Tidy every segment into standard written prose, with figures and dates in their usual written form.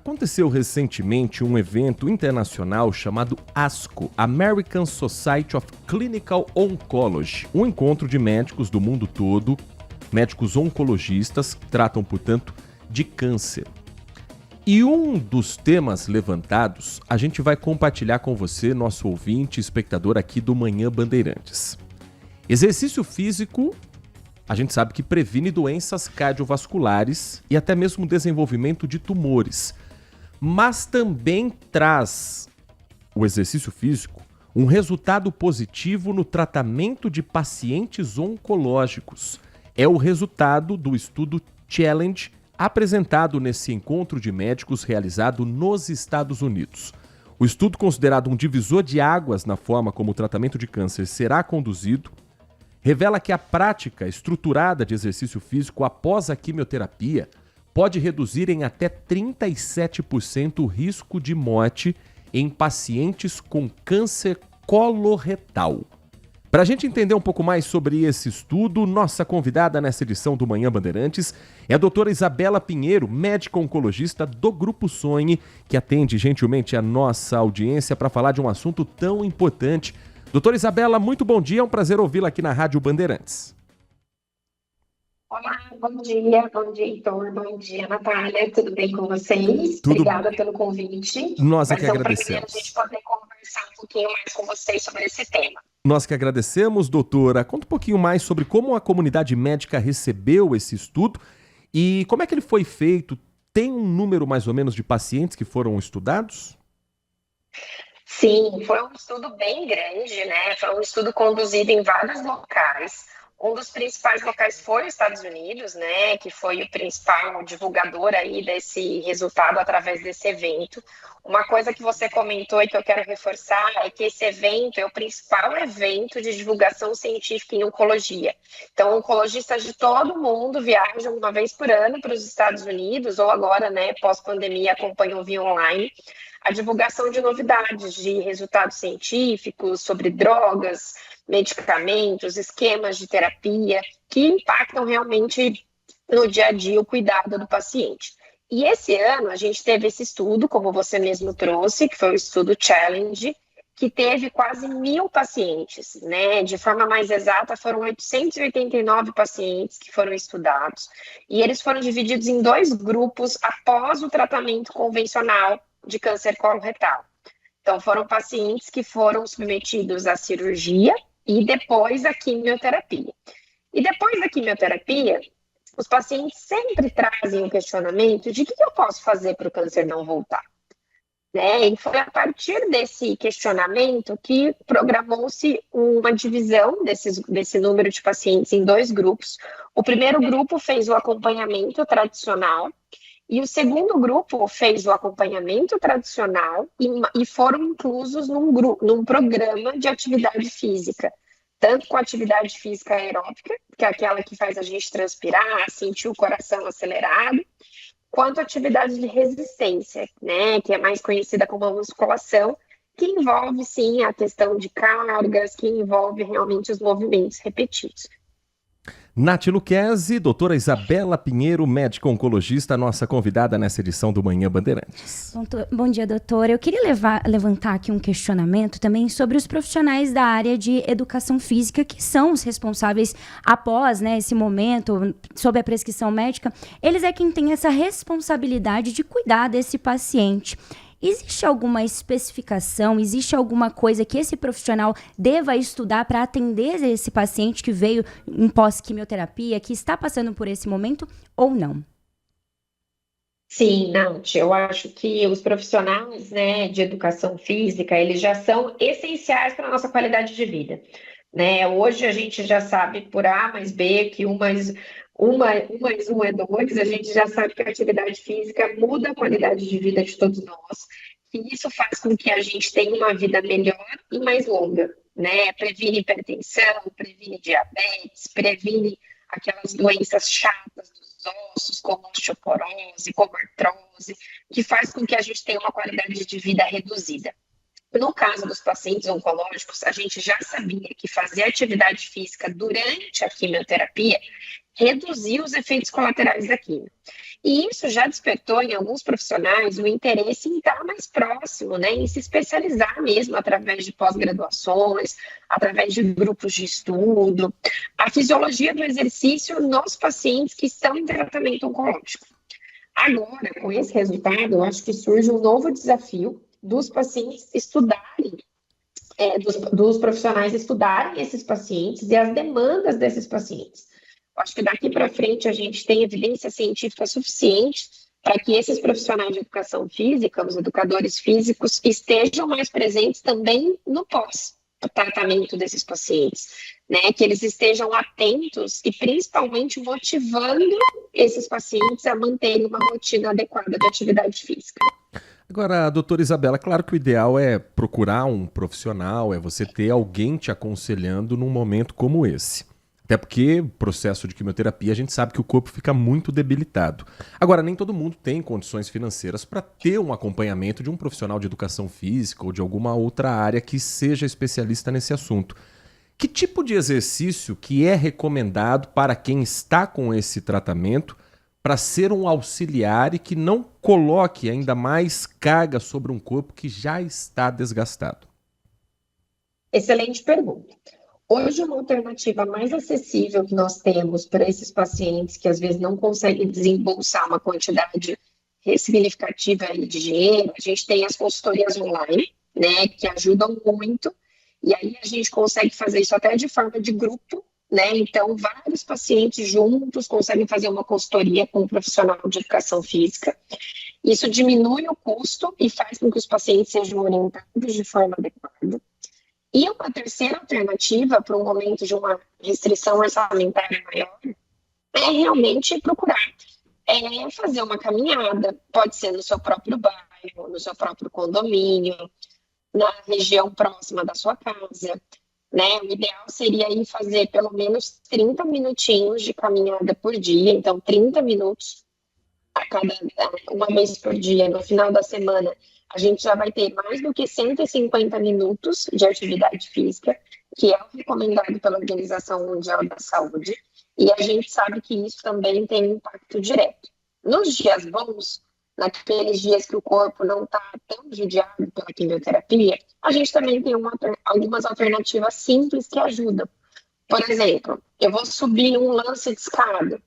aconteceu recentemente um evento internacional chamado ASCO, American Society of Clinical Oncology, um encontro de médicos do mundo todo, médicos oncologistas, que tratam, portanto, de câncer. E um dos temas levantados, a gente vai compartilhar com você, nosso ouvinte e espectador aqui do Manhã Bandeirantes. Exercício físico, a gente sabe que previne doenças cardiovasculares e até mesmo o desenvolvimento de tumores. Mas também traz o exercício físico um resultado positivo no tratamento de pacientes oncológicos. É o resultado do estudo Challenge apresentado nesse encontro de médicos realizado nos Estados Unidos. O estudo, considerado um divisor de águas na forma como o tratamento de câncer será conduzido, revela que a prática estruturada de exercício físico após a quimioterapia pode reduzir em até 37% o risco de morte em pacientes com câncer coloretal. Para a gente entender um pouco mais sobre esse estudo, nossa convidada nessa edição do Manhã Bandeirantes é a doutora Isabela Pinheiro, médica oncologista do Grupo Sonhe, que atende gentilmente a nossa audiência para falar de um assunto tão importante. Doutora Isabela, muito bom dia, é um prazer ouvi-la aqui na Rádio Bandeirantes. Olá, bom dia, Heitor, bom dia, Natália, tudo bem com vocês? Tudo... Obrigada pelo convite. Nós é que Vai agradecemos. ser um prazer a gente poder conversar um pouquinho mais com vocês sobre esse tema. Nós que agradecemos, doutora. Conta um pouquinho mais sobre como a comunidade médica recebeu esse estudo e como é que ele foi feito. Tem um número mais ou menos de pacientes que foram estudados? Sim, foi um estudo bem grande, né? Foi um estudo conduzido em vários locais. Um dos principais locais foi os Estados Unidos, né? Que foi o principal divulgador aí desse resultado através desse evento. Uma coisa que você comentou e que eu quero reforçar é que esse evento é o principal evento de divulgação científica em oncologia. Então, oncologistas de todo o mundo viajam uma vez por ano para os Estados Unidos, ou agora, né, pós-pandemia, acompanham via online a divulgação de novidades, de resultados científicos sobre drogas, medicamentos, esquemas de terapia, que impactam realmente no dia a dia o cuidado do paciente. E esse ano a gente teve esse estudo, como você mesmo trouxe, que foi o estudo Challenge, que teve quase 1.000 pacientes, né? De forma mais exata, foram 889 pacientes que foram estudados, e eles foram divididos em 2 grupos após o tratamento convencional de câncer coloretal. Então, foram pacientes que foram submetidos à cirurgia e depois à quimioterapia. E depois da quimioterapia, os pacientes sempre trazem o questionamento de o que eu posso fazer para o câncer não voltar. Né? E foi a partir desse questionamento que programou-se uma divisão desse número de pacientes em 2 grupos. O primeiro grupo fez o acompanhamento tradicional, e o segundo grupo fez o acompanhamento tradicional e foram inclusos num programa de atividade física, tanto com atividade física aeróbica, que é aquela que faz a gente transpirar, sentir o coração acelerado, quanto atividade de resistência, né, que é mais conhecida como a musculação, que envolve, sim, a questão de cargas, que envolve realmente os movimentos repetidos. Nath Luquezzi, doutora Isabela Pinheiro, médica oncologista, nossa convidada nessa edição do Manhã Bandeirantes. Bom dia, doutora. Eu queria levantar aqui um questionamento também sobre os profissionais da área de educação física, que são os responsáveis após, né, esse momento, sob a prescrição médica. Eles é quem tem essa responsabilidade de cuidar desse paciente. Existe alguma especificação, existe alguma coisa que esse profissional deva estudar para atender esse paciente que veio em pós-quimioterapia, que está passando por esse momento ou não? Sim, Nath, eu acho que os profissionais, né, de educação física, eles já são essenciais para a nossa qualidade de vida. Né? Hoje a gente já sabe por A mais B que um mais um é 2, a gente já sabe que a atividade física muda a qualidade de vida de todos nós, e isso faz com que a gente tenha uma vida melhor e mais longa, né? Previne hipertensão, previne diabetes, previne aquelas doenças chatas dos ossos, como osteoporose, como artrose, que faz com que a gente tenha uma qualidade de vida reduzida. No caso dos pacientes oncológicos, a gente já sabia que fazer atividade física durante a quimioterapia reduzia os efeitos colaterais da quimio. E isso já despertou em alguns profissionais o interesse em estar mais próximo, né, em se especializar mesmo através de pós-graduações, através de grupos de estudo, a fisiologia do exercício nos pacientes que estão em tratamento oncológico. Agora, com esse resultado, eu acho que surge um novo desafio dos pacientes estudarem, dos profissionais estudarem esses pacientes e as demandas desses pacientes. Acho que daqui para frente a gente tem evidência científica suficiente para que esses profissionais de educação física, os educadores físicos, estejam mais presentes também no pós-tratamento desses pacientes, né? Que eles estejam atentos e principalmente motivando esses pacientes a manterem uma rotina adequada de atividade física. Agora, doutora Isabela, claro que o ideal é procurar um profissional, é você ter alguém te aconselhando num momento como esse. Até porque o processo de quimioterapia, a gente sabe que o corpo fica muito debilitado. Agora, nem todo mundo tem condições financeiras para ter um acompanhamento de um profissional de educação física ou de alguma outra área que seja especialista nesse assunto. Que tipo de exercício que é recomendado para quem está com esse tratamento para ser um auxiliar e que não coloque ainda mais carga sobre um corpo que já está desgastado? Excelente pergunta. Hoje, uma alternativa mais acessível que nós temos para esses pacientes que às vezes não conseguem desembolsar uma quantidade significativa de dinheiro, a gente tem as consultorias online, né, que ajudam muito, e aí a gente consegue fazer isso até de forma de grupo, né, então vários pacientes juntos conseguem fazer uma consultoria com um profissional de educação física. Isso diminui o custo e faz com que os pacientes sejam orientados de forma adequada. E uma terceira alternativa para um momento de uma restrição orçamentária maior é realmente procurar fazer uma caminhada, pode ser no seu próprio bairro, no seu próprio condomínio, na região próxima da sua casa, né? O ideal seria ir fazer pelo menos 30 minutinhos de caminhada por dia, então 30 minutos uma vez por dia, no final da semana, a gente já vai ter mais do que 150 minutos de atividade física, que é o recomendado pela Organização Mundial da Saúde, e a gente sabe que isso também tem um impacto direto. Nos dias bons, naqueles dias que o corpo não está tão judiado pela quimioterapia, a gente também tem algumas alternativas simples que ajudam. Por exemplo, eu vou subir um lance de escada,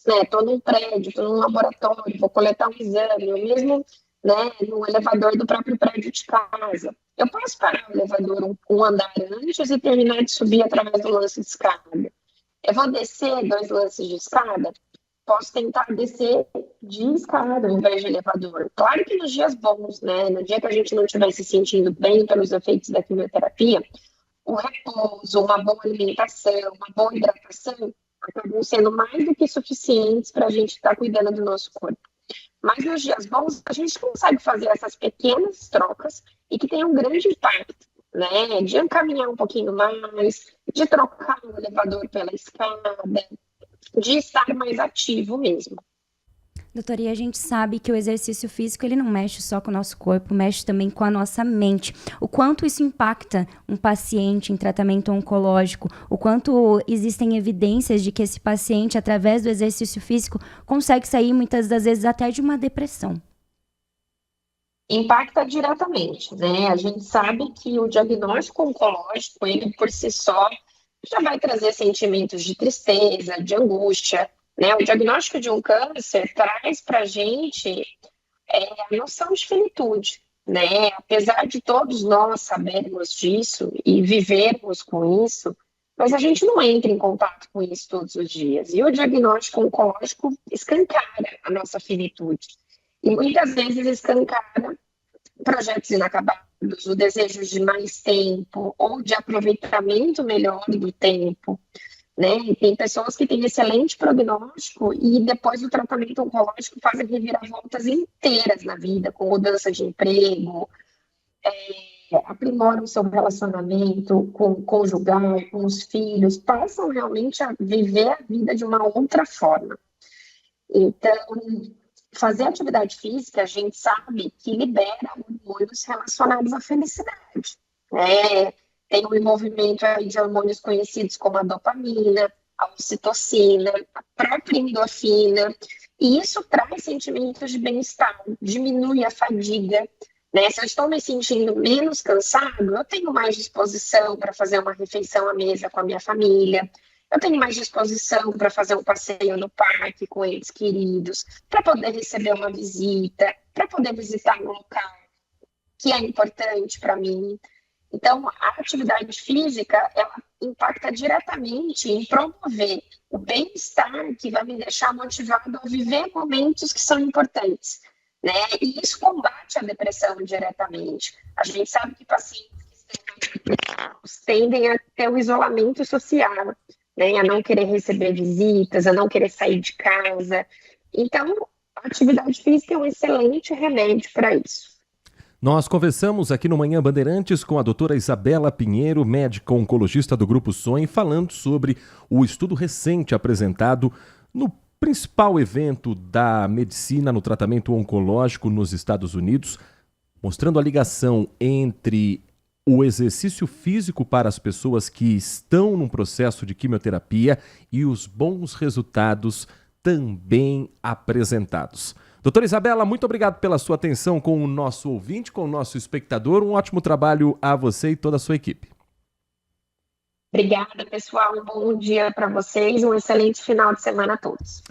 né? Estou num prédio, estou num laboratório, vou coletar um exame, ou mesmo, né, no elevador do próprio prédio de casa. Eu posso parar o elevador um andar antes e terminar de subir através do lance de escada. Eu vou descer 2 lances de escada, posso tentar descer de escada ao invés de elevador. Claro que nos dias bons, né, no dia que a gente não estiver se sentindo bem pelos efeitos da quimioterapia, o repouso, uma boa alimentação, uma boa hidratação acabam sendo mais do que suficientes para a gente estar cuidando do nosso corpo. Mas nos dias bons, a gente consegue fazer essas pequenas trocas e que tem um grande impacto, né? De caminhar um pouquinho mais, de trocar o elevador pela escada, de estar mais ativo mesmo. Doutora, e a gente sabe que o exercício físico, ele não mexe só com o nosso corpo, mexe também com a nossa mente. O quanto isso impacta um paciente em tratamento oncológico, o quanto existem evidências de que esse paciente, através do exercício físico, consegue sair muitas das vezes até de uma depressão. Impacta diretamente, né? A gente sabe que o diagnóstico oncológico, ele por si só, já vai trazer sentimentos de tristeza, de angústia, né? O diagnóstico de um câncer traz para a gente a noção de finitude, né? Apesar de todos nós sabermos disso e vivermos com isso, mas a gente não entra em contato com isso todos os dias. E o diagnóstico oncológico escancara a nossa finitude. E muitas vezes escancara projetos inacabados, o desejo de mais tempo ou de aproveitamento melhor do tempo, né? E tem pessoas que têm excelente prognóstico e depois do tratamento oncológico fazem reviravoltas inteiras na vida, com mudança de emprego, aprimoram seu relacionamento com o conjugal, com os filhos, passam realmente a viver a vida de uma outra forma. Então, fazer atividade física, a gente sabe que libera hormônios relacionados à felicidade. né? Tem um envolvimento aí de hormônios conhecidos como a dopamina, a ocitocina, a própria endorfina, e isso traz sentimentos de bem-estar, diminui a fadiga, né? Se eu estou me sentindo menos cansado, eu tenho mais disposição para fazer uma refeição à mesa com a minha família, eu tenho mais disposição para fazer um passeio no parque com entes queridos, para poder receber uma visita, para poder visitar um local que é importante para mim. Então, a atividade física, ela impacta diretamente em promover o bem-estar que vai me deixar motivado a viver momentos que são importantes, né? E isso combate a depressão diretamente. A gente sabe que pacientes que tendem a ter o isolamento social, né? A não querer receber visitas, a não querer sair de casa. Então, a atividade física é um excelente remédio para isso. Nós conversamos aqui no Manhã Bandeirantes com a doutora Isabela Pinheiro, médica oncologista do Grupo Sonho, falando sobre o estudo recente apresentado no principal evento da medicina no tratamento oncológico nos Estados Unidos, mostrando a ligação entre o exercício físico para as pessoas que estão num processo de quimioterapia e os bons resultados também apresentados. Doutora Isabela, muito obrigado pela sua atenção com o nosso ouvinte, com o nosso espectador. Um ótimo trabalho a você e toda a sua equipe. Obrigada, pessoal. Um bom dia para vocês, um excelente final de semana a todos.